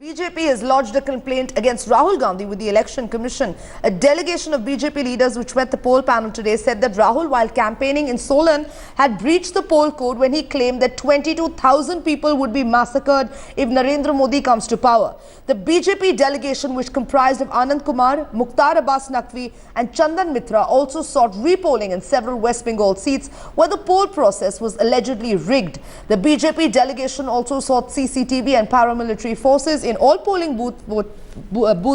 BJP has lodged a complaint against Rahul Gandhi with the Election Commission. A delegation of BJP leaders which met the poll panel today said that Rahul, while campaigning in Solan, had breached the poll code when he claimed that 22,000 people would be massacred if Narendra Modi comes to power. The BJP delegation, which comprised of Anand Kumar, Mukhtar Abbas Naqvi and Chandan Mitra, also sought repolling in several West Bengal seats where the poll process was allegedly rigged. The BJP delegation also sought CCTV and paramilitary forces in all polling booth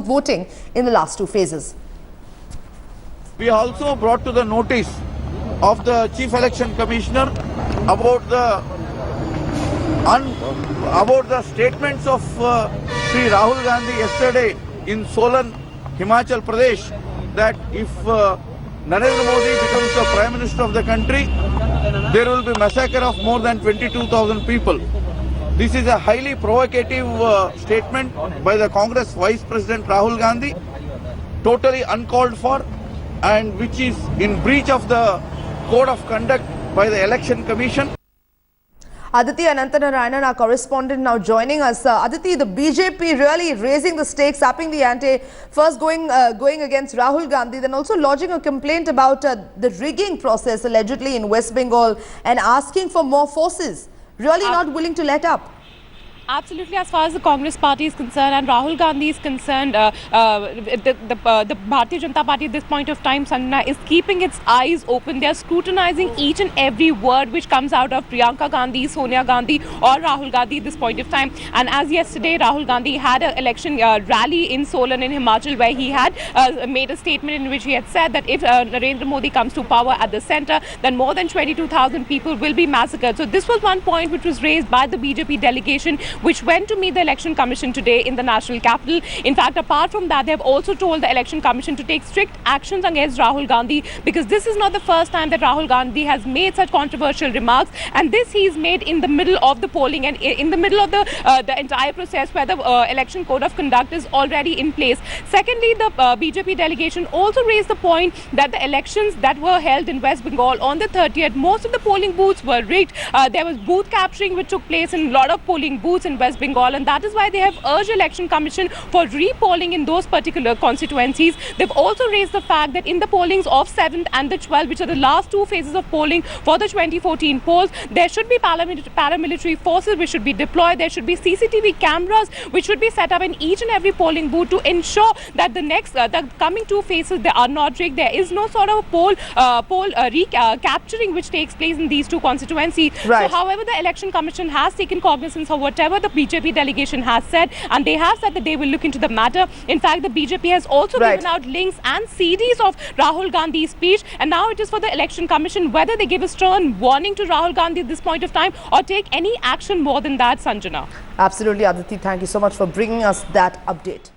voting in the last two phases. We also brought to the notice of the Chief Election Commissioner about the statements of Sri Rahul Gandhi yesterday in Solan, Himachal Pradesh, that if Narendra Modi becomes the Prime Minister of the country, there will be massacre of more than 22,000 people. This is a highly provocative statement by the Congress Vice President Rahul Gandhi, totally uncalled for, and which is in breach of the Code of Conduct by the Election Commission. Aditi Anantanarayanan, our correspondent, now joining us. Aditi, the BJP really raising the stakes, upping the ante, first going against Rahul Gandhi, then also lodging a complaint about the rigging process allegedly in West Bengal and asking for more forces. Really not willing to let up. Absolutely, as far as the Congress party is concerned and Rahul Gandhi is concerned, the Bharatiya Janata Party at this point of time, Sanjana, is keeping its eyes open. They are scrutinizing each and every word which comes out of Priyanka Gandhi, Sonia Gandhi or Rahul Gandhi at this point of time. And as yesterday, Rahul Gandhi had an election rally in Solan in Himachal where he had made a statement in which he had said that if Narendra Modi comes to power at the centre, then more than 22,000 people will be massacred. So this was one point which was raised by the BJP delegation, which went to meet the Election Commission today in the national capital. In fact, apart from that, they have also told the Election Commission to take strict actions against Rahul Gandhi, because this is not the first time that Rahul Gandhi has made such controversial remarks, and this he's made in the middle of the polling and in the middle of the entire process where the election code of conduct is already in place. Secondly, the BJP delegation also raised the point that the elections that were held in West Bengal on the 30th, most of the polling booths were rigged. There was booth capturing which took place in a lot of polling booths in West Bengal, and that is why they have urged Election Commission for repolling in those particular constituencies. They've also raised the fact that in the pollings of 7th and the 12th, which are the last two phases of polling for the 2014 polls, there should be paramilitary forces which should be deployed. There should be CCTV cameras which should be set up in each and every polling booth to ensure that the coming two phases, they are not rigged. There is no sort of poll capturing which takes place in these two constituencies. Right. So, however, the Election Commission has taken cognizance of whatever the BJP delegation has said, and they have said that they will look into the matter. In fact, the BJP has also given out links and CDs of Rahul Gandhi's speech, and now it is for the Election Commission whether they give a stern warning to Rahul Gandhi at this point of time or take any action more than that, Sanjana. Absolutely, Aditi. Thank you so much for bringing us that update.